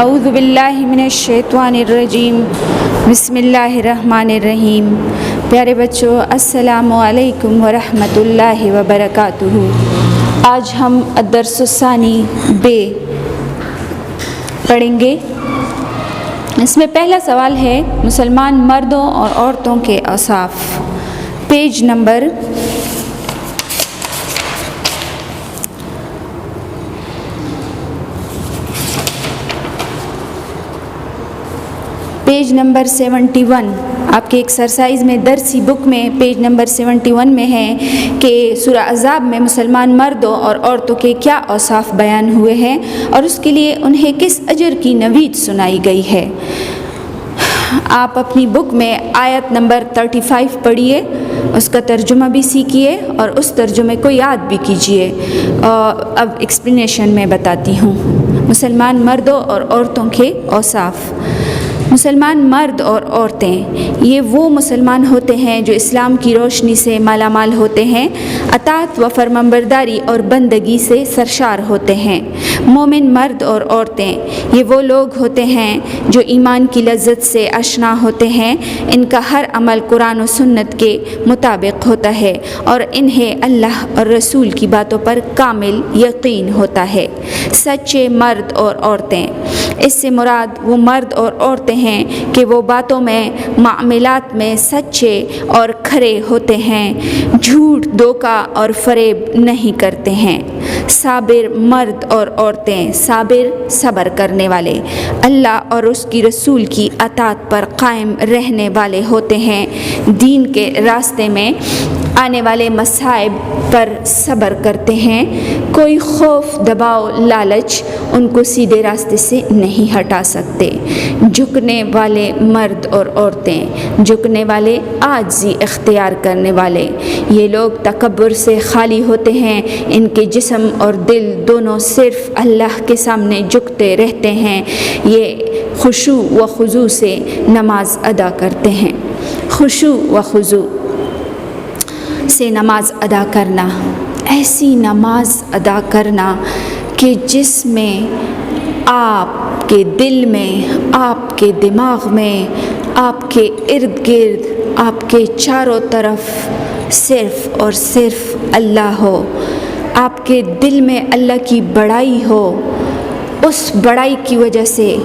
اعوذ باللہ من الشیطان الرجیم بسم اللہ الرحمن الرحیم۔ پیارے بچوں، السلام علیکم ورحمۃ اللہ وبرکاتہ۔ آج ہم الدرس الثانی بے پڑھیں گے۔ اس میں پہلا سوال ہے مسلمان مردوں اور عورتوں کے اوصاف، پیج نمبر 71۔ آپ کے ایکسرسائز میں درسی بک میں پیج نمبر 71 میں ہے کہ سورہ احزاب میں مسلمان مردوں اور عورتوں کے کیا اوصاف بیان ہوئے ہیں اور اس کے لیے انہیں کس اجر کی نوید سنائی گئی ہے۔ آپ اپنی بک میں آیت نمبر 35 پڑھیے، اس کا ترجمہ بھی سیکھیے اور اس ترجمے کو یاد بھی کیجیے۔ اب ایکسپلینیشن میں بتاتی ہوں۔ مسلمان مردوں اور عورتوں کے اوصاف۔ مسلمان مرد اور عورتیں یہ وہ مسلمان ہوتے ہیں جو اسلام کی روشنی سے مالا مال ہوتے ہیں، اطاعت و فرمانبرداری اور بندگی سے سرشار ہوتے ہیں۔ مومن مرد اور عورتیں یہ وہ لوگ ہوتے ہیں جو ایمان کی لذت سے آشنا ہوتے ہیں، ان کا ہر عمل قرآن و سنت کے مطابق ہوتا ہے اور انہیں اللہ اور رسول کی باتوں پر کامل یقین ہوتا ہے۔ سچے مرد اور عورتیں، اس سے مراد وہ مرد اور عورتیں ہیں کہ وہ باتوں میں، معاملات میں سچے اور کھرے ہوتے ہیں، جھوٹ، دھوکہ اور فریب نہیں کرتے ہیں۔ صابر مرد اور عورتیں، صابر صبر کرنے والے، اللہ اور اس کی رسول کی اطاعت پر قائم رہنے والے ہوتے ہیں، دین کے راستے میں آنے والے مصائب پر صبر کرتے ہیں۔ کوئی خوف، دباؤ، لالچ ان کو سیدھے راستے سے نہیں ہٹا سکتے۔ جھکنے والے مرد اور عورتیں، جھکنے والے، عاجزی اختیار کرنے والے، یہ لوگ تکبر سے خالی ہوتے ہیں، ان کے جسم اور دل دونوں صرف اللہ کے سامنے جھکتے رہتے ہیں، یہ خشوع و خضوع سے نماز ادا کرتے ہیں۔ خشوع و خضوع سے نماز ادا کرنا، ایسی نماز ادا کرنا کہ جس میں آپ کے دل میں، آپ کے دماغ میں، آپ کے ارد گرد، آپ کے چاروں طرف صرف اور صرف اللہ ہو، آپ کے دل میں اللہ کی بڑائی ہو، اس بڑائی کی وجہ سے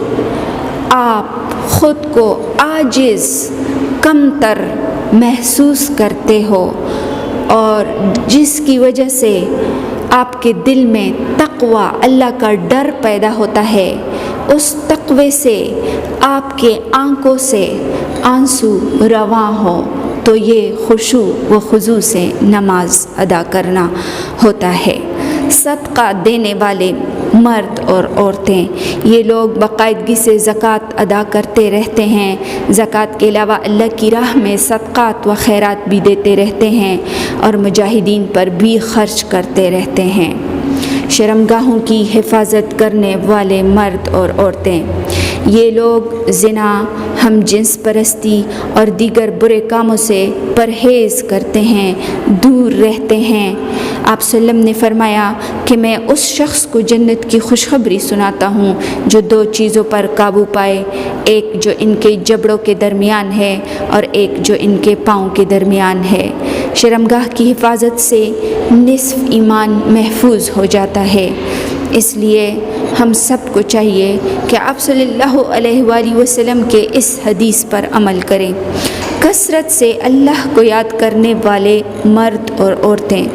آپ خود کو عاجز، کمتر محسوس کرتے ہو، اور جس کی وجہ سے آپ کے دل میں تقوی، اللہ کا ڈر پیدا ہوتا ہے، اس تقوی سے آپ کے آنکھوں سے آنسو رواں ہو، تو یہ خشوع و خضوع سے نماز ادا کرنا ہوتا ہے۔ صدقہ دینے والے مرد اور عورتیں، یہ لوگ باقاعدگی سے زکوٰۃ ادا کرتے رہتے ہیں، زکوٰۃ کے علاوہ اللہ کی راہ میں صدقات و خیرات بھی دیتے رہتے ہیں اور مجاہدین پر بھی خرچ کرتے رہتے ہیں۔ شرمگاہوں کی حفاظت کرنے والے مرد اور عورتیں، یہ لوگ زنا، ہم جنس پرستی اور دیگر برے کاموں سے پرہیز کرتے ہیں، دور رہتے ہیں۔ آپ صلی اللہ علیہ وسلم نے فرمایا کہ میں اس شخص کو جنت کی خوشخبری سناتا ہوں جو دو چیزوں پر قابو پائے، ایک جو ان کے جبڑوں کے درمیان ہے اور ایک جو ان کے پاؤں کے درمیان ہے۔ شرمگاہ کی حفاظت سے نصف ایمان محفوظ ہو جاتا ہے۔ اس لیے ہم سب کو چاہیے کہ آپ صلی اللہ علیہ وآلہ وسلم کے اس حدیث پر عمل کریں۔ کثرت سے اللہ کو یاد کرنے والے مرد اور عورتیں،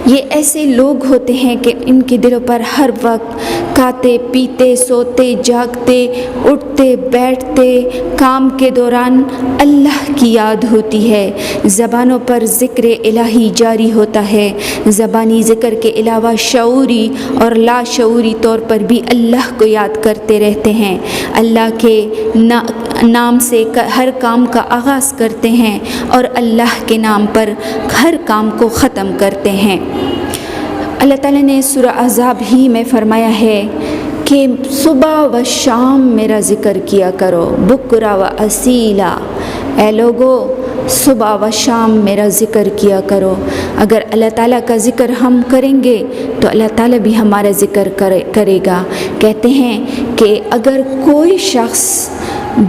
یہ ایسے لوگ ہوتے ہیں کہ ان کے دلوں پر ہر وقت کھاتے پیتے، سوتے جاگتے، اٹھتے بیٹھتے، کام کے دوران اللہ کی یاد ہوتی ہے، زبانوں پر ذکر الہی جاری ہوتا ہے، زبانی ذکر کے علاوہ شعوری اور لاشعوری طور پر بھی اللہ کو یاد کرتے رہتے ہیں، اللہ کے نام سے ہر کام کا آغاز کرتے ہیں اور اللہ کے نام پر ہر کام کو ختم کرتے ہیں۔ اللہ تعالیٰ نے سورہ احزاب ہی میں فرمایا ہے کہ صبح و شام میرا ذکر کیا کرو، بکرا و اصیلا۔ اے لوگو، صبح و شام میرا ذکر کیا کرو۔ اگر اللہ تعالیٰ کا ذکر ہم کریں گے تو اللہ تعالیٰ بھی ہمارا ذکر کرے گا۔ کہتے ہیں کہ اگر کوئی شخص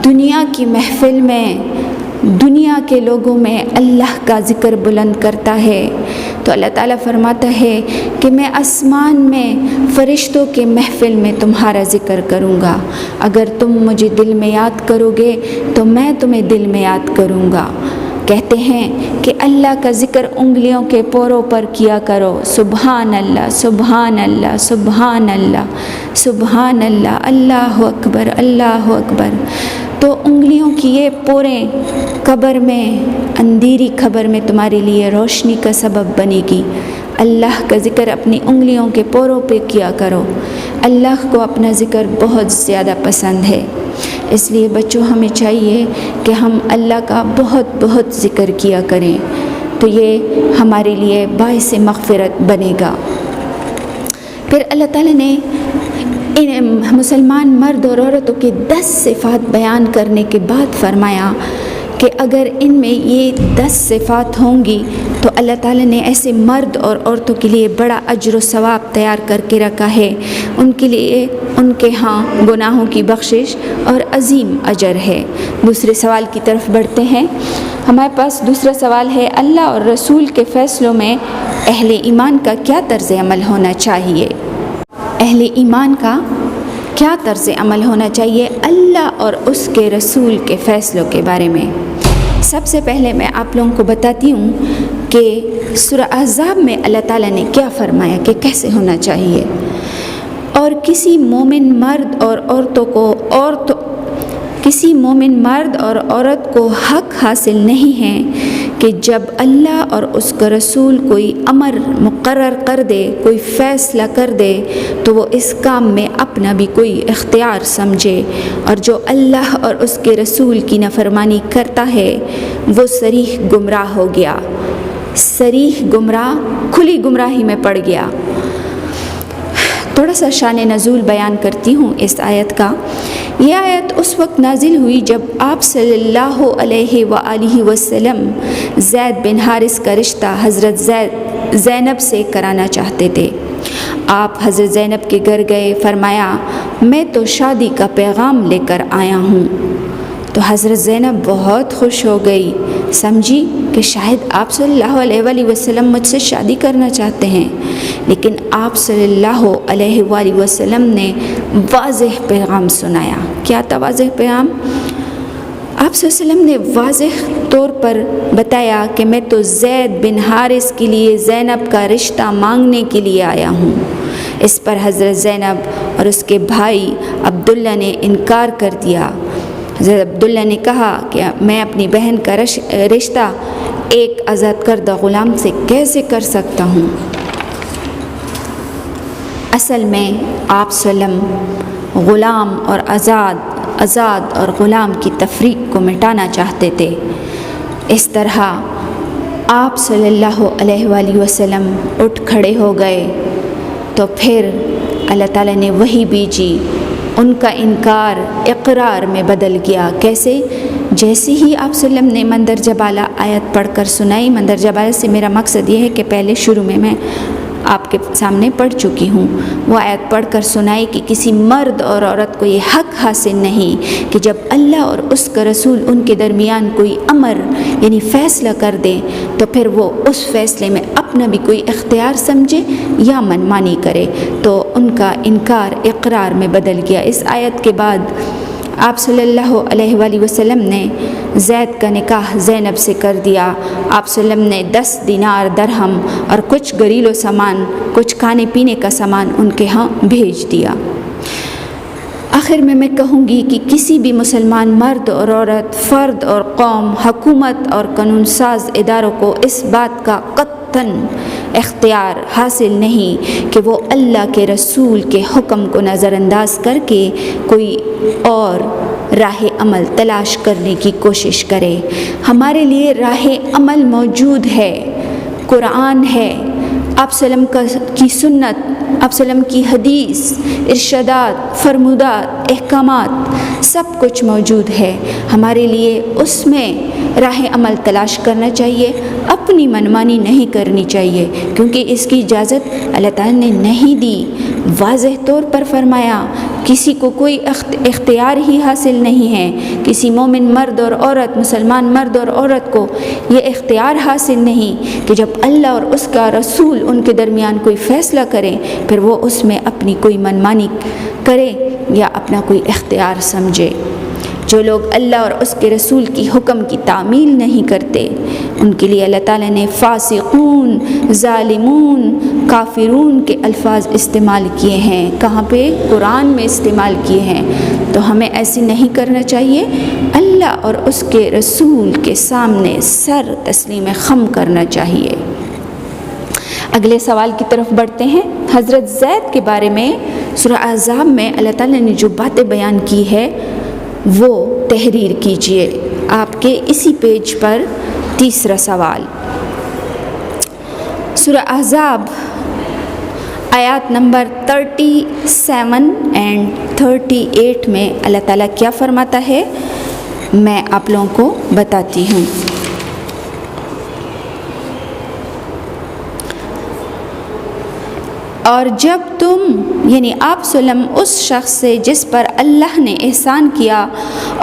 دنیا کی محفل میں، دنیا کے لوگوں میں اللہ کا ذکر بلند کرتا ہے تو اللہ تعالیٰ فرماتا ہے کہ میں آسمان میں فرشتوں کے محفل میں تمہارا ذکر کروں گا۔ اگر تم مجھے دل میں یاد کرو گے تو میں تمہیں دل میں یاد کروں گا۔ کہتے ہیں کہ اللہ کا ذکر انگلیوں کے پوروں پر کیا کرو، سبحان اللہ سبحان اللہ سبحان اللہ سبحان اللہ، اللہ اکبر اللہ اکبر۔ تو انگلیوں کی یہ پوریں قبر میں، اندھیری قبر میں تمہارے لیے روشنی کا سبب بنے گی۔ اللہ کا ذکر اپنی انگلیوں کے پوروں پہ کیا کرو۔ اللہ کو اپنا ذکر بہت زیادہ پسند ہے، اس لیے بچوں ہمیں چاہیے کہ ہم اللہ کا بہت بہت ذکر کیا کریں، تو یہ ہمارے لیے باعث مغفرت بنے گا۔ پھر اللہ تعالیٰ نے مسلمان مرد اور عورتوں کے 10 صفات بیان کرنے کے بعد فرمایا کہ اگر ان میں یہ 10 صفات ہوں گی تو اللہ تعالیٰ نے ایسے مرد اور عورتوں کے لیے بڑا اجر و ثواب تیار کر کے رکھا ہے۔ ان کے لیے ان کے ہاں گناہوں کی بخشش اور عظیم اجر ہے۔ دوسرے سوال کی طرف بڑھتے ہیں۔ ہمارے پاس دوسرا سوال ہے، اللہ اور رسول کے فیصلوں میں اہل ایمان کا کیا طرز عمل ہونا چاہیے؟ اہل ایمان کا کیا طرز عمل ہونا چاہیے اللہ اور اس کے رسول کے فیصلوں کے بارے میں؟ سب سے پہلے میں آپ لوگوں کو بتاتی ہوں کہ سورہ احزاب میں اللہ تعالیٰ نے کیا فرمایا کہ کیسے ہونا چاہیے۔ اور کسی مومن مرد اور عورت کو حق حاصل نہیں ہے کہ جب اللہ اور اس کا رسول کوئی امر مقرر کر دے، کوئی فیصلہ کر دے، تو وہ اس کام میں اپنا بھی کوئی اختیار سمجھے، اور جو اللہ اور اس کے رسول کی نافرمانی کرتا ہے وہ صریح گمراہ ہو گیا، صریح گمراہ، کھلی گمراہی میں پڑ گیا۔ تھوڑا سا شان نزول بیان کرتی ہوں اس آیت کا۔ یہ آیت اس وقت نازل ہوئی جب آپ صلی اللہ علیہ وآلہ وسلم زید بن حارث کا رشتہ حضرت زینب سے کرانا چاہتے تھے۔ آپ حضرت زینب کے گھر گئے، فرمایا میں تو شادی کا پیغام لے کر آیا ہوں۔ تو حضرت زینب بہت خوش ہو گئی، سمجھی کہ شاید آپ صلی اللہ علیہ وآلہ وسلم مجھ سے شادی کرنا چاہتے ہیں، لیکن آپ صلی اللہ علیہ وآلہ وسلم نے واضح پیغام سنایا۔ کیا تھا واضح پیغام؟ آپ صلی اللہ علیہ وسلم نے واضح طور پر بتایا کہ میں تو زید بن حارث کے لیے زینب کا رشتہ مانگنے کے لیے آیا ہوں۔ اس پر حضرت زینب اور اس کے بھائی عبداللہ نے انکار کر دیا۔ حضرت عبداللہ نے کہا کہ میں اپنی بہن کا رشتہ ایک آزاد کردہ غلام سے کیسے کر سکتا ہوں؟ اصل میں آپ صلی اللہ علیہ وسلم غلام اور آزاد اور غلام کی تفریق کو مٹانا چاہتے تھے۔ اس طرح آپ صلی اللہ علیہ وآلہ وسلم اٹھ کھڑے ہو گئے تو پھر اللہ تعالیٰ نے وحی بھیجی، ان کا انکار اقرار میں بدل گیا۔ کیسے؟ جیسے ہی آپ صلی اللہ علیہ وسلم نے مندر جبالہ آیت پڑھ کر سنائی، مندر جبالہ سے میرا مقصد یہ ہے کہ پہلے شروع میں آپ کے سامنے پڑھ چکی ہوں، وہ آیت پڑھ کر سنائی کہ کسی مرد اور عورت کو یہ حق حاصل نہیں کہ جب اللہ اور اس کا رسول ان کے درمیان کوئی امر یعنی فیصلہ کر دیں تو پھر وہ اس فیصلے میں اپنا بھی کوئی اختیار سمجھے یا منمانی کرے۔ تو ان کا انکار اقرار میں بدل گیا۔ اس آیت کے بعد آپ صلی اللہ علیہ وآلہ وسلم نے زید کا نکاح زینب سے کر دیا۔ آپ صلی اللہ علیہ وسلم نے 10 دینار درہم اور کچھ گھریلو سامان، کچھ کھانے پینے کا سامان ان کے ہاں بھیج دیا۔ آخر میں کہوں گی کہ کسی بھی مسلمان مرد اور عورت، فرد اور قوم، حکومت اور قانون ساز اداروں کو اس بات کا قطعاً اختیار حاصل نہیں کہ وہ اللہ کے رسول کے حکم کو نظر انداز کر کے کوئی اور راہ عمل تلاش کرنے کی کوشش کرے۔ ہمارے لیے راہ عمل موجود ہے، قرآن ہے، آپ صلی اللہ علیہ وسلم کی سنت آپ وسلم کی حدیث، ارشادات، فرمودات، احکامات سب کچھ موجود ہے۔ ہمارے لیے اس میں راہ عمل تلاش کرنا چاہیے، اپنی منمانی نہیں کرنی چاہیے، کیونکہ اس کی اجازت اللہ تعالیٰ نے نہیں دی۔ واضح طور پر فرمایا کسی کو کوئی اختیار ہی حاصل نہیں ہے، کسی مومن مرد اور عورت، مسلمان مرد اور عورت کو یہ اختیار حاصل نہیں کہ جب اللہ اور اس کا رسول ان کے درمیان کوئی فیصلہ کرے پھر وہ اس میں اپنی کوئی منمانی کرے یا اپنا کوئی اختیار سمجھے۔ جو لوگ اللہ اور اس کے رسول کی حکم کی تعمیل نہیں کرتے ان کے لیے اللہ تعالیٰ نے فاسقون، ظالمون، کافرون کے الفاظ استعمال کیے ہیں۔ کہاں پہ؟ قرآن میں استعمال کیے ہیں۔ تو ہمیں ایسے نہیں کرنا چاہیے، اللہ اور اس کے رسول کے سامنے سر تسلیم خم کرنا چاہیے۔ اگلے سوال کی طرف بڑھتے ہیں۔ حضرت زید کے بارے میں سورہ احزاب میں اللہ تعالیٰ نے جو باتیں بیان کی ہے وہ تحریر کیجئے۔ آپ کے اسی پیج پر تیسرا سوال، سورہ احزاب آیات نمبر 37 اینڈ 38 میں اللہ تعالیٰ کیا فرماتا ہے میں آپ لوگوں کو بتاتی ہوں۔ اور جب تم یعنی آپ سلم اس شخص سے جس پر اللہ نے احسان کیا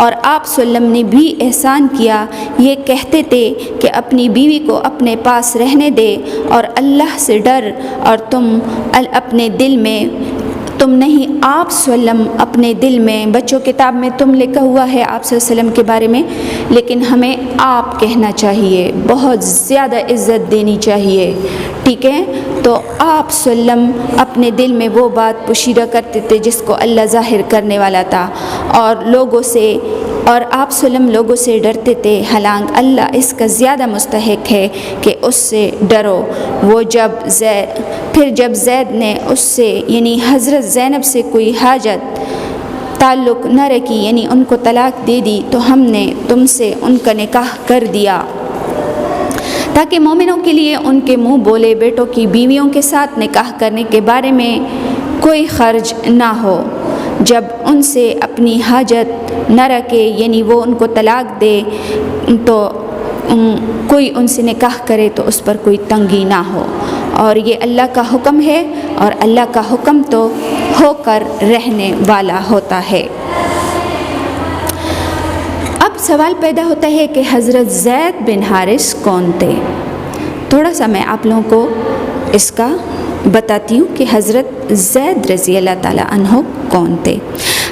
اور آپ سلم نے بھی احسان کیا یہ کہتے تھے کہ اپنی بیوی کو اپنے پاس رہنے دے اور اللہ سے ڈر، اور تم اپنے دل میں تم نہیں، آپ سلم اپنے دل میں، بچوں کتاب میں تم لکھا ہوا ہے آپ صلی اللہ علیہ وسلم کے بارے میں، لیکن ہمیں آپ کہنا چاہیے، بہت زیادہ عزت دینی چاہیے، ٹھیک ہے؟ تو آپ سلم اپنے دل میں وہ بات پوشیدہ کرتے تھے جس کو اللہ ظاہر کرنے والا تھا، اور آپ سلم لوگوں سے ڈرتے تھے، حالانکہ اللہ اس کا زیادہ مستحق ہے کہ اس سے ڈرو۔ پھر جب زید نے اس سے یعنی حضرت زینب سے کوئی حاجت تعلق نہ رکھی یعنی ان کو طلاق دے دی تو ہم نے تم سے ان کا نکاح کر دیا تاکہ مومنوں کے لیے ان کے منہ بولے بیٹوں کی بیویوں کے ساتھ نکاح کرنے کے بارے میں کوئی خرچ نہ ہو، جب ان سے اپنی حاجت نہ رکھے یعنی وہ ان کو طلاق دے تو کوئی ان سے نکاح کرے تو اس پر کوئی تنگی نہ ہو، اور یہ اللہ کا حکم ہے اور اللہ کا حکم تو ہو کر رہنے والا ہوتا ہے۔ اب سوال پیدا ہوتا ہے کہ حضرت زید بن حارث کون تھے؟ تھوڑا سا میں آپ لوگوں کو اس کا بتاتی ہوں کہ حضرت زید رضی اللہ تعالیٰ عنہ کون تھے۔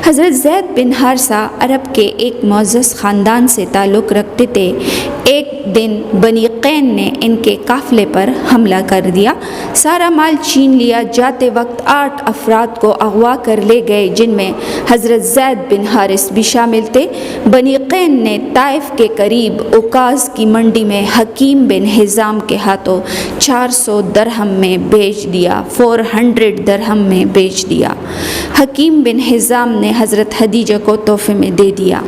حضرت زید بن حارثہ عرب کے ایک معزز خاندان سے تعلق رکھتے تھے۔ ایک دن بنی قین نے ان کے قافلے پر حملہ کر دیا، سارا مال چھین لیا، جاتے وقت 8 افراد کو اغوا کر لے گئے جن میں حضرت زید بن حارث بھی شامل تھے۔ بنی قین نے طائف کے قریب اوکاز کی منڈی میں حکیم بن حزام کے ہاتھوں 400 درہم میں بیچ دیا، 400 درہم میں بیچ دیا۔ حکیم بن حزام نے حضرت خدیجہ کو تحفے میں دے دیا۔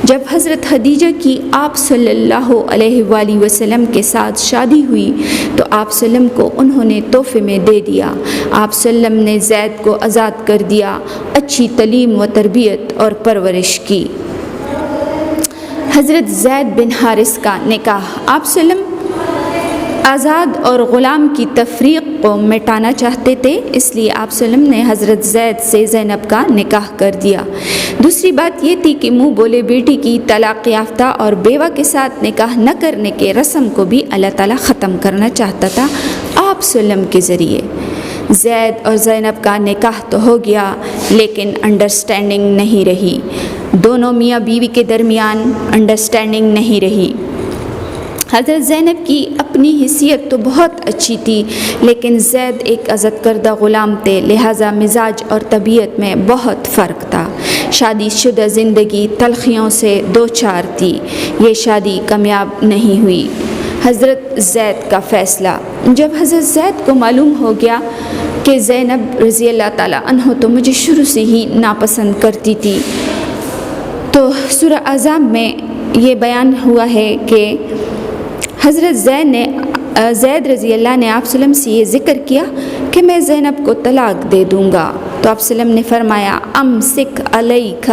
جب حضرت خدیجہ کی آپ صلی اللہ علیہ وآلہ وسلم کے ساتھ شادی ہوئی تو آپ سلم کو انہوں نے تحفے میں دے دیا۔ آپ سلم نے زید کو آزاد کر دیا، اچھی تعلیم و تربیت اور پرورش کی۔ حضرت زید بن حارث کا نکاح، آپ سلم آزاد اور غلام کی تفریق کو مٹانا چاہتے تھے، اس لیے آپ سلم نے حضرت زید سے زینب کا نکاح کر دیا۔ دوسری بات یہ تھی کہ منہ بولے بیٹی کی طلاق یافتہ اور بیوہ کے ساتھ نکاح نہ کرنے کے رسم کو بھی اللہ تعالیٰ ختم کرنا چاہتا تھا آپ سلم کے ذریعے۔ زید اور زینب کا نکاح تو ہو گیا لیکن انڈرسٹینڈنگ نہیں رہی، دونوں میاں بیوی کے درمیان انڈرسٹینڈنگ نہیں رہی۔ حضرت زینب کی اپنی حیثیت تو بہت اچھی تھی لیکن زید ایک عزت کردہ غلام تھے، لہٰذا مزاج اور طبیعت میں بہت فرق تھا۔ شادی شدہ زندگی تلخیوں سے دوچار تھی، یہ شادی کامیاب نہیں ہوئی۔ حضرت زید کا فیصلہ، جب حضرت زید کو معلوم ہو گیا کہ زینب رضی اللہ تعالیٰ عنہ تو مجھے شروع سے ہی ناپسند کرتی تھی، تو سورہ احزاب میں یہ بیان ہوا ہے کہ حضرت زید نے زید رضی اللہ نے آپ وسلم سے یہ ذکر کیا کہ میں زینب کو طلاق دے دوں گا، تو آپ وسلم نے فرمایا امسک علیک،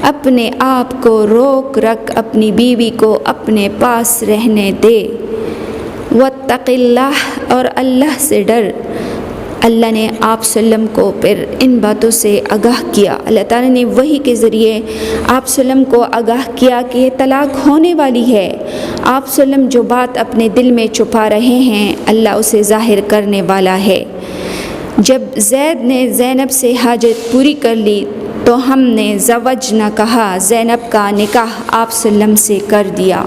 اپنے آپ کو روک رکھ، اپنی بیوی کو اپنے پاس رہنے دے، واتق اللہ، اور اللہ سے ڈر۔ اللہ نے آپ وسلم کو پھر ان باتوں سے آگاہ کیا، اللہ تعالیٰ نے وحی کے ذریعے آپ وسلم کو آگاہ کیا کہ یہ طلاق ہونے والی ہے۔ آپ وسلم جو بات اپنے دل میں چھپا رہے ہیں اللہ اسے ظاہر کرنے والا ہے۔ جب زید نے زینب سے حاجت پوری کر لی تو ہم نے زوجنا کہا، زینب کا نکاح آپ وسلم سے کرا دیا۔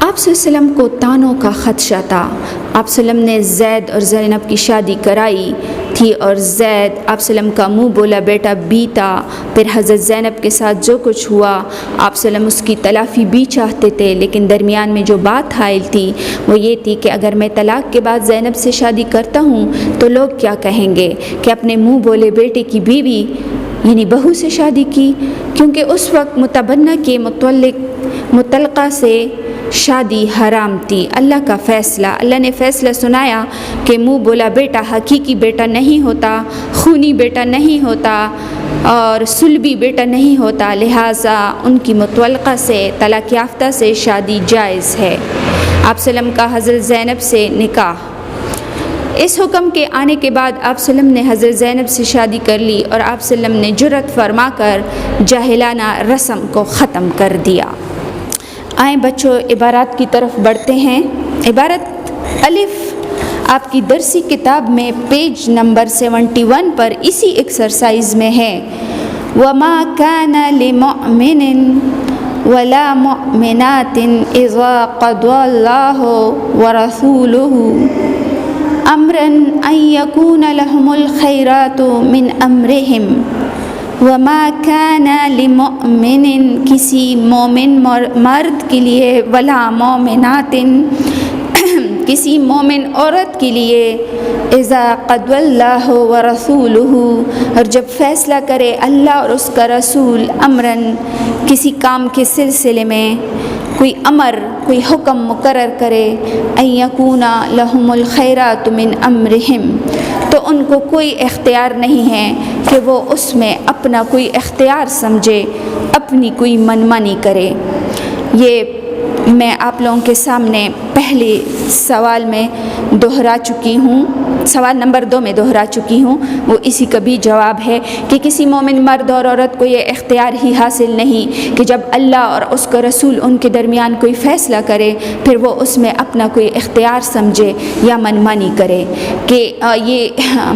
آپ صلی اللہ علیہ وسلم کو طعنوں کا خدشہ تھا۔ آپ صلی اللہ علیہ وسلم نے زید اور زینب کی شادی کرائی تھی اور زید آپ صلی اللہ علیہ وسلم کا منہ بولا بیٹا بھی تھا۔ پھر حضرت زینب کے ساتھ جو کچھ ہوا آپ صلی اللہ علیہ وسلم اس کی تلافی بھی چاہتے تھے، لیکن درمیان میں جو بات حائل تھی وہ یہ تھی کہ اگر میں طلاق کے بعد زینب سے شادی کرتا ہوں تو لوگ کیا کہیں گے کہ اپنے منہ بولے بیٹے کی بیوی یعنی بہو سے شادی کی، کیونکہ اس وقت متبنہ کے مطلقہ سے شادی حرام تھی۔ اللہ کا فیصلہ، اللہ نے فیصلہ سنایا کہ منہ بولا بیٹا حقیقی بیٹا نہیں ہوتا، خونی بیٹا نہیں ہوتا اور سلبی بیٹا نہیں ہوتا، لہٰذا ان کی مطلقہ سے طلاق یافتہ سے شادی جائز ہے۔ آپ صلی اللہ علیہ وسلم کا حضرت زینب سے نکاح۔ اس حکم کے آنے کے بعد آپ صلی اللہ علیہ وسلم نے حضرت زینب سے شادی کر لی اور آپ صلی اللہ علیہ وسلم نے جرأت فرما کر جاہلانہ رسم کو ختم کر دیا۔ آئیں بچوں عبارات کی طرف بڑھتے ہیں۔ عبارت الف آپ کی درسی کتاب میں پیج نمبر 71 پر اسی ایکسرسائز میں ہے۔ وَمَا كَانَ لِمُؤْمِنٍ وَلَا مُؤْمِنَاتٍ إِذَا قَضَى اللَّهُ وَرَسُولُهُ أَمْرًا أَن يَكُونَ لَهُمُ الْخَيْرَاتُ مِنْ أَمْرِهِمْ وَمَا كَانَ لِمُؤْمِنٍ کسی مومن مرد کے لیے ولا مومنات کسی مومن عورت کے لیے اذا قضى اللہ ورسولہ اور جب فیصلہ کرے اللہ اور اس کا رسول امراً کسی کام کے سلسلے میں کوئی امر کوئی حکم مقرر کرے ان یکون لہم الخیرات من امرہم تو ان کو کوئی اختیار نہیں ہے کہ وہ اس میں اپنا کوئی اختیار سمجھے، اپنی کوئی منمانی کرے۔ یہ میں آپ لوگوں کے سامنے پہلے سوال میں دہرا چکی ہوں، سوال نمبر 2 میں دہرا چکی ہوں، وہ اسی کا بھی جواب ہے کہ کسی مومن مرد اور عورت کو یہ اختیار ہی حاصل نہیں کہ جب اللہ اور اس کا رسول ان کے درمیان کوئی فیصلہ کرے پھر وہ اس میں اپنا کوئی اختیار سمجھے یا منمانی کرے۔ کہ یہ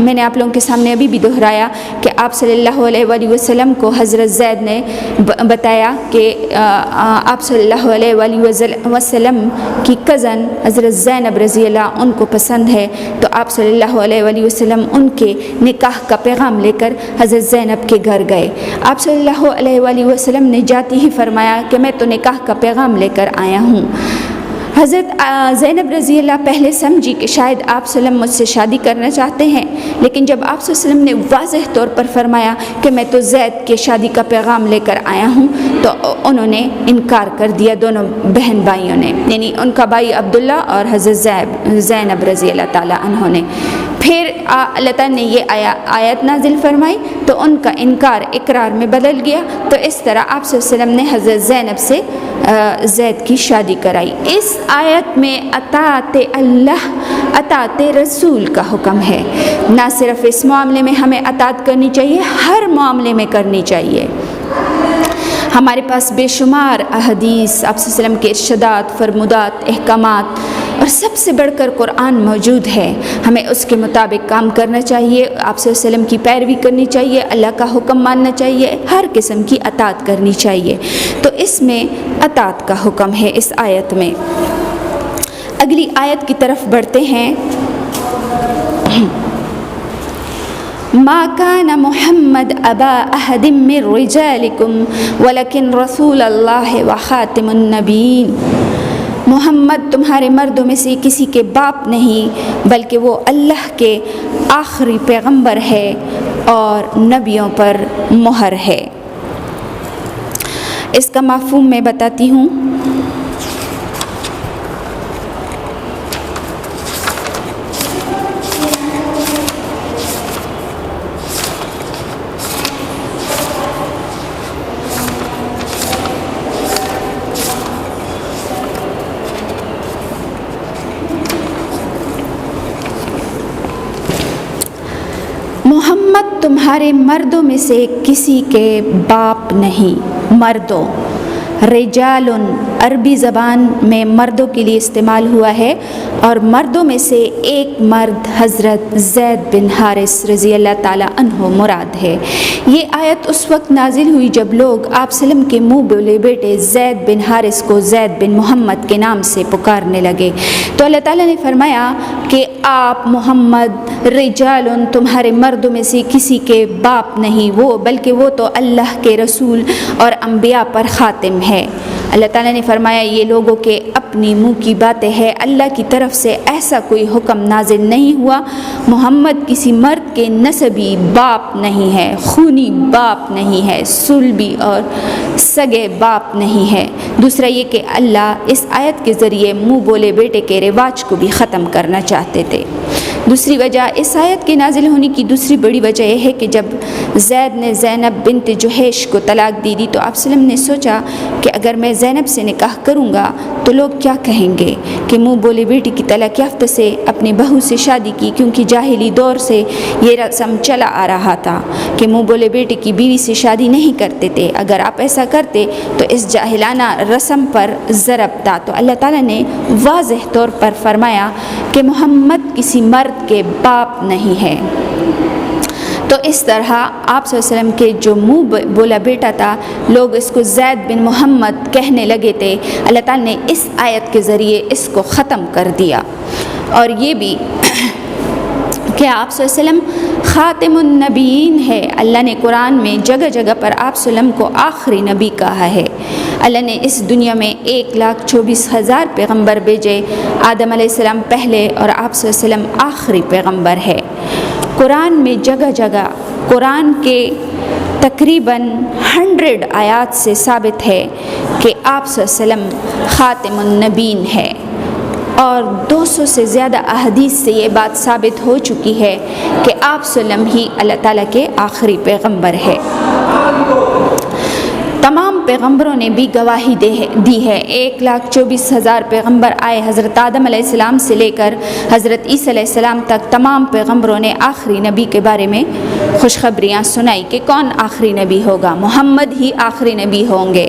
میں نے آپ لوگوں کے سامنے ابھی بھی دہرایا کہ آپ صلی اللہ علیہ وآلہ وسلم کو حضرت زید نے بتایا کہ آپ صلی اللہ علیہ وآلہ وسلم کی کزن حضرت زینب رضی اللہ ان کو پسند ہے، تو آپ صلی اللہ علیہ وآلہ وسلم ان کے نکاح کا پیغام لے کر حضرت زینب کے گھر گئے۔ آپ صلی اللہ علیہ وآلہ وسلم نے جاتے ہی فرمایا کہ میں تو نکاح کا پیغام لے کر آیا ہوں۔ حضرت زینب رضی اللہ پہلے سمجھی کہ شاید آپ صلی اللہ علیہ وسلم مجھ سے شادی کرنا چاہتے ہیں، لیکن جب آپ صلی اللہ علیہ وسلم نے واضح طور پر فرمایا کہ میں تو زید کے شادی کا پیغام لے کر آیا ہوں تو انہوں نے انکار کر دیا، دونوں بہن بھائیوں نے، یعنی ان کا بھائی عبداللہ اور حضرت زینب رضی اللہ تعالیٰ عنہ نے۔ پھر اللہ تعالیٰ نے یہ آیت نازل فرمائی تو ان کا انکار اقرار میں بدل گیا، تو اس طرح آپ صلی اللہ علیہ وسلم نے حضرت زینب سے زید کی شادی کرائی۔ اس آیت میں اطاعت اللہ اطاعت رسول کا حکم ہے، نہ صرف اس معاملے میں ہمیں اطاعت کرنی چاہیے، ہر معاملے میں کرنی چاہیے۔ ہمارے پاس بے شمار احادیث آپ صلی اللہ علیہ وسلم کے ارشادات، فرمودات، احکامات اور سب سے بڑھ کر قرآن موجود ہے، ہمیں اس کے مطابق کام کرنا چاہیے، آپ صلی اللہ علیہ وسلم کی پیروی کرنی چاہیے، اللہ کا حکم ماننا چاہیے، ہر قسم کی اطاعت کرنی چاہیے۔ تو اس میں اطاعت کا حکم ہے اس آیت میں۔ اگلی آیت کی طرف بڑھتے ہیں۔ ما كان محمد ابا احد من رجالكم ولكن رسول الله وخاتم النبيين محمد تمہارے مردوں میں سے کسی کے باپ نہیں بلکہ وہ اللہ کے آخری پیغمبر ہے اور نبیوں پر مہر ہے۔ اس کا مفہوم میں بتاتی ہوں۔ تمہارے مردوں میں سے کسی کے باپ نہیں۔ مردوں، رجال عربی زبان میں مردوں کے لیے استعمال ہوا ہے، اور مردوں میں سے ایک مرد حضرت زید بن حارث رضی اللہ تعالیٰ عنہ مراد ہے۔ یہ آیت اس وقت نازل ہوئی جب لوگ آپ سلم کے منہ بولے بیٹے زید بن حارث کو زید بن محمد کے نام سے پکارنے لگے، تو اللہ تعالیٰ نے فرمایا کہ آپ محمد، رجال، تمہارے مردوں میں سے کسی کے باپ نہیں وہ، بلکہ وہ تو اللہ کے رسول اور انبیاء پر خاتم ہے۔ اللہ تعالیٰ نے فرمایا یہ لوگوں کے اپنی منہ کی باتیں ہیں، اللہ کی طرف سے ایسا کوئی حکم نازل نہیں ہوا۔ محمد کسی مرد کے نسبی باپ نہیں ہے، خونی باپ نہیں ہے، صلبی اور سگے باپ نہیں ہے۔ دوسرا یہ کہ اللہ اس آیت کے ذریعے منہ بولے بیٹے کے رواج کو بھی ختم کرنا چاہتے تھے۔ دوسری وجہ اس آیت کے نازل ہونے کی دوسری بڑی وجہ یہ ہے کہ جب زید نے زینب بنت جحیش کو طلاق دی تو آپ وسلم نے سوچا کہ اگر میں زینب سے نکاح کروں گا تو لوگ کیا کہیں گے کہ منہ بولے بیٹی کی طلاق یافتہ سے اپنی بہو سے شادی کی، کیونکہ جاہلی دور سے یہ رسم چلا آ رہا تھا کہ منہ بولے بیٹے کی بیوی سے شادی نہیں کرتے تھے۔ اگر آپ ایسا کرتے تو اس جاہلانہ رسم پر ضرب تھا۔ تو اللہ تعالیٰ نے واضح طور پر فرمایا کہ محمد کسی مرد کے باپ نہیں ہے۔ تو اس طرح آپ صلی اللہ علیہ وسلم کے جو منہ بولا بیٹا تھا لوگ اس کو زید بن محمد کہنے لگے تھے، اللہ تعالیٰ نے اس آیت کے ذریعے اس کو ختم کر دیا۔ اور یہ بھی کہ آپ صلی اللہ علیہ وسلم خاتم النبیین ہے۔ اللہ نے قرآن میں جگہ جگہ پر آپ صلی اللہ علیہ وسلم کو آخری نبی کہا ہے۔ اللہ نے اس دنیا میں 1,24,000 پیغمبر بھیجے، آدم علیہ السلام پہلے اور آپ صلی اللہ علیہ وسلم آخری پیغمبر ہے۔ قرآن میں جگہ جگہ قرآن کے تقریباً 100 آیات سے ثابت ہے کہ آپ صلی اللہ علیہ وسلم خاتم النبیین ہے، اور 200 سے زیادہ احادیث سے یہ بات ثابت ہو چکی ہے کہ آپ صلی اللہ علیہ وسلم ہی اللہ تعالیٰ کے آخری پیغمبر ہے۔ تمام پیغمبروں نے بھی گواہی دی ہے۔ 1,24,000 پیغمبر آئے، حضرت آدم علیہ السلام سے لے کر حضرت عیسیٰ علیہ السلام تک تمام پیغمبروں نے آخری نبی کے بارے میں خوشخبریاں سنائی کہ کون آخری نبی ہوگا، محمد ہی آخری نبی ہوں گے۔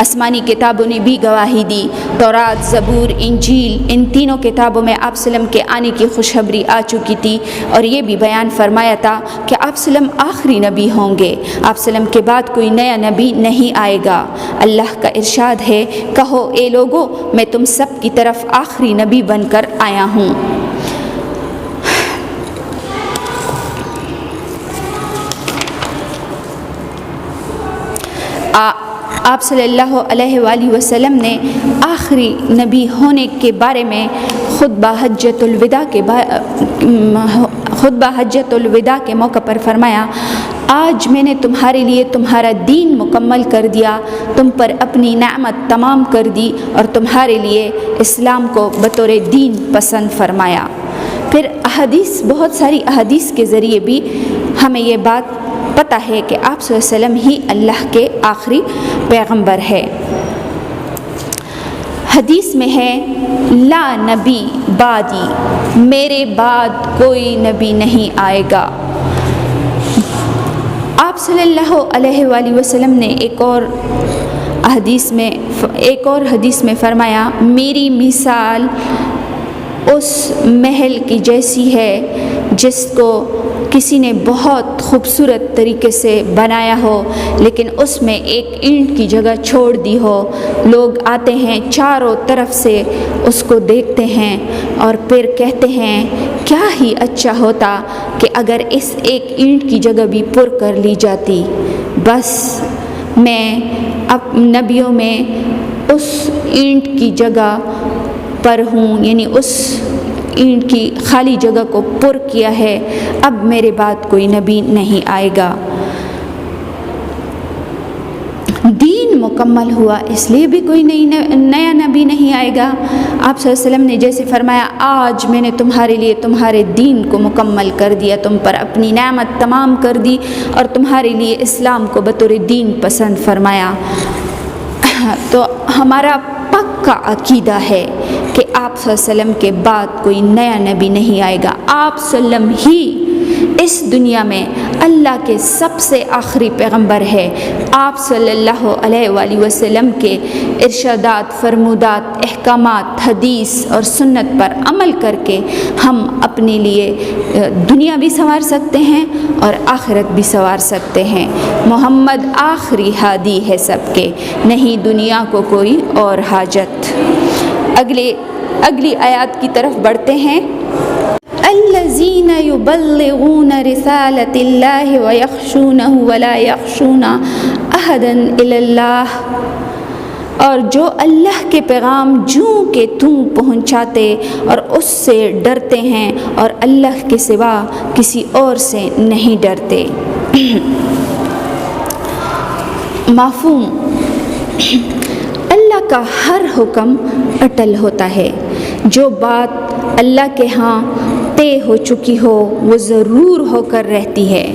آسمانی کتابوں نے بھی گواہی دی، تورات، زبور، انجیل، ان تینوں کتابوں میں آپ صلی اللہ علیہ وسلم کے آنے کی خوشخبری آ چکی تھی، اور یہ بھی بیان فرمایا تھا کہ آپ صلی اللہ علیہ وسلم آخری نبی ہوں گے، آپ صلی اللہ علیہ وسلم کے بعد کوئی نیا نبی نہیں آئے گا۔ اللہ کا ارشاد ہے، کہو اے لوگو میں تم سب کی طرف آخری نبی بن کر آیا ہوں۔ آپ صلی اللہ علیہ وآلہ وسلم نے آخری نبی ہونے کے بارے میں خطبہ حجۃ الوداع کے موقع پر فرمایا، آج میں نے تمہارے لیے تمہارا دین مکمل کر دیا، تم پر اپنی نعمت تمام کر دی اور تمہارے لیے اسلام کو بطور دین پسند فرمایا۔ پھر احادیث، بہت ساری احادیث کے ذریعے بھی ہمیں یہ بات پتہ ہے کہ آپ صلی اللہ علیہ وسلم ہی اللہ کے آخری پیغمبر ہے۔ حدیث میں ہے، لا نبی بعدی، میرے بعد کوئی نبی نہیں آئے گا۔ آپ صلی اللہ علیہ وآلہ وسلم نے ایک اور حدیث میں فرمایا، میری مثال اس محل کی جیسی ہے جس کو کسی نے بہت خوبصورت طریقے سے بنایا ہو، لیکن اس میں ایک اینٹ کی جگہ چھوڑ دی ہو۔ لوگ آتے ہیں، چاروں طرف سے اس کو دیکھتے ہیں اور پھر کہتے ہیں کیا ہی اچھا ہوتا کہ اگر اس ایک اینٹ کی جگہ بھی پر کر لی جاتی۔ بس میں اب نبیوں میں اس اینٹ کی جگہ پر ہوں، یعنی اس اینٹ کی خالی جگہ کو پر کیا ہے، اب میرے بعد کوئی نبی نہیں آئے گا۔ دین مکمل ہوا، اس لیے بھی کوئی نیا نبی نہیں آئے گا۔ آپ صلی اللہ علیہ وسلم نے جیسے فرمایا، آج میں نے تمہارے لیے تمہارے دین کو مکمل کر دیا، تم پر اپنی نعمت تمام کر دی اور تمہارے لیے اسلام کو بطور دین پسند فرمایا۔ تو ہمارا پکا عقیدہ ہے کہ آپ صلی اللہ علیہ وسلم کے بعد کوئی نیا نبی نہیں آئے گا، آپ صلی اللہ علیہ وسلم ہی اس دنیا میں اللہ کے سب سے آخری پیغمبر ہے۔ آپ صلی اللہ علیہ وآلہ وسلم کے ارشادات، فرمودات، احکامات، حدیث اور سنت پر عمل کر کے ہم اپنے لیے دنیا بھی سنوار سکتے ہیں اور آخرت بھی سنوار سکتے ہیں۔ محمد آخری ہادی ہے سب کے، نہیں دنیا کو کوئی اور حاجت۔ اگلی آیات کی طرف بڑھتے ہیں۔ الذین یبلغون رسالۃ اللہ ویخشونہ ولا یخشون احدا الا اللہ، اور جو اللہ کے پیغام جوں کہ توں پہنچاتے اور اس سے ڈرتے ہیں اور اللہ کے سوا کسی اور سے نہیں ڈرتے۔ مفہوم: اللہ کا ہر حکم اٹل ہوتا ہے۔ جو بات اللہ کے ہاں طے ہو چکی ہو وہ ضرور ہو کر رہتی ہے۔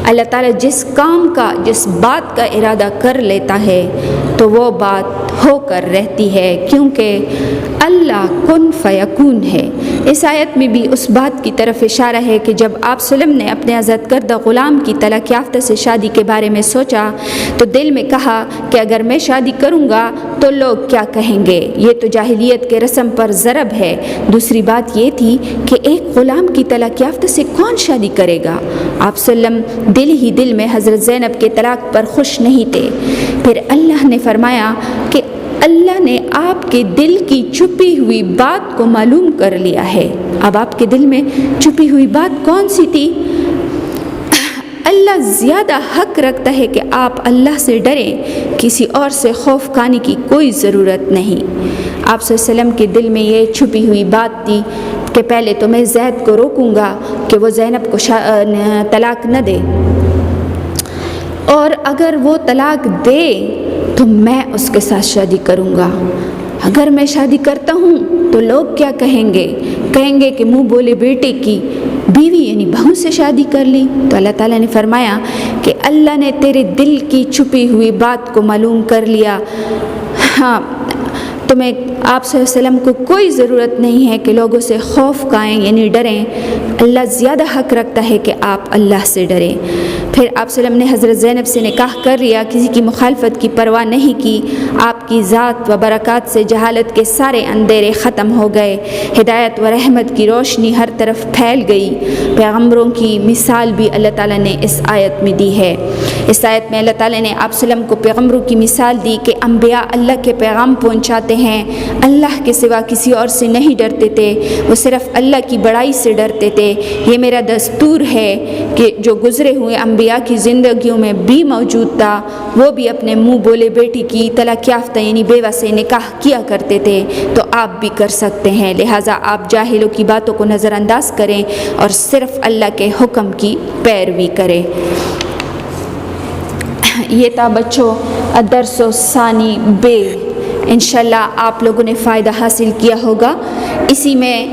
اللہ تعالیٰ جس کام کا، جس بات کا ارادہ کر لیتا ہے تو وہ بات ہو کر رہتی ہے، کیونکہ اللہ کن فیکون ہے۔ اس آیت میں بھی اس بات کی طرف اشارہ ہے کہ جب آپ صلی اللہ علیہ وسلم نے اپنے آزاد کردہ غلام کی طلاق یافتہ سے شادی کے بارے میں سوچا تو دل میں کہا کہ اگر میں شادی کروں گا تو لوگ کیا کہیں گے، یہ تو جاہلیت کے رسم پر ضرب ہے۔ دوسری بات یہ تھی کہ ایک غلام کی طلاق یافتہ سے کون شادی کرے گا؟ آپ صلی اللہ علیہ وسلم دل ہی دل میں حضرت زینب کے طلاق پر خوش نہیں تھے۔ پھر اللہ نے فرمایا کہ اللہ نے آپ کے دل کی چھپی ہوئی بات کو معلوم کر لیا ہے۔ اب آپ کے دل میں چھپی ہوئی بات کون سی تھی؟ اللہ زیادہ حق رکھتا ہے کہ آپ اللہ سے ڈریں، کسی اور سے خوف کھانے کی کوئی ضرورت نہیں۔ آپ صلی اللہ علیہ وسلم کے دل میں یہ چھپی ہوئی بات تھی کہ پہلے تو میں زید کو روکوں گا کہ وہ زینب کو طلاق نہ دے، اور اگر وہ طلاق دے تو میں اس کے ساتھ شادی کروں گا۔ اگر میں شادی کرتا ہوں تو لوگ کیا کہیں گے؟ کہیں گے کہ منہ بولے بیٹے کی بیوی یعنی بہو سے شادی کر لی۔ تو اللہ تعالیٰ نے فرمایا کہ اللہ نے تیرے دل کی چھپی ہوئی بات کو معلوم کر لیا۔ ہاں، تمہیں آپ صلی اللہ علیہ وسلم کو کوئی ضرورت نہیں ہے کہ لوگوں سے خوف کھائیں یعنی ڈریں۔ اللہ زیادہ حق رکھتا ہے کہ آپ اللہ سے ڈریں۔ پھر آپ صلی اللہ علیہ وسلم نے حضرت زینب سے نکاح کر لیا، کسی کی مخالفت کی پرواہ نہیں کی۔ آپ کی ذات و برکات سے جہالت کے سارے اندھیرے ختم ہو گئے، ہدایت و رحمت کی روشنی ہر طرف پھیل گئی۔ پیغمبروں کی مثال بھی اللہ تعالیٰ نے اس آیت میں دی ہے۔ اس آیت میں اللہ تعالیٰ نے آپ صلی اللہ علیہ وسلم کو پیغمبروں کی مثال دی کہ انبیاء اللہ کے پیغام پہنچاتے ہیں، اللہ کے سوا کسی اور سے نہیں ڈرتے تھے، وہ صرف اللہ کی بڑائی سے ڈرتے تھے۔ یہ میرا دستور ہے کہ جو گزرے ہوئے انبیاء کی زندگیوں میں بھی موجود تھا، وہ بھی اپنے منہ بولے بیٹی کی طلاق یافتہ یعنی بیوہ سے نکاح کیا کرتے تھے، تو آپ بھی کر سکتے ہیں۔ لہٰذا آپ جاہلوں کی باتوں کو نظر انداز کریں اور صرف اللہ کے حکم کی پیروی کریں۔ یہ تھا بچوں الدرس الثانی بے۔ انشاءاللہ آپ لوگوں نے فائدہ حاصل کیا ہوگا۔ اسی میں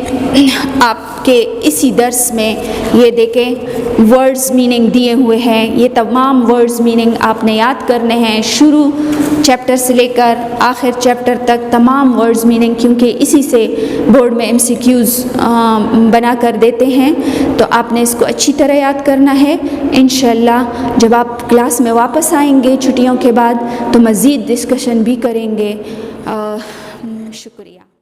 آپ کے اسی درس میں یہ دیکھیں ورڈز میننگ دیے ہوئے ہیں، یہ تمام ورڈز میننگ آپ نے یاد کرنے ہیں، شروع چیپٹر سے لے کر آخر چیپٹر تک تمام ورڈز میننگ، کیونکہ اسی سے بورڈ میں MCQs بنا کر دیتے ہیں، تو آپ نے اس کو اچھی طرح یاد کرنا ہے۔ انشاءاللہ جب آپ کلاس میں واپس آئیں گے چھٹیوں کے بعد تو مزید ڈسکشن بھی کریں گے۔ شکریہ۔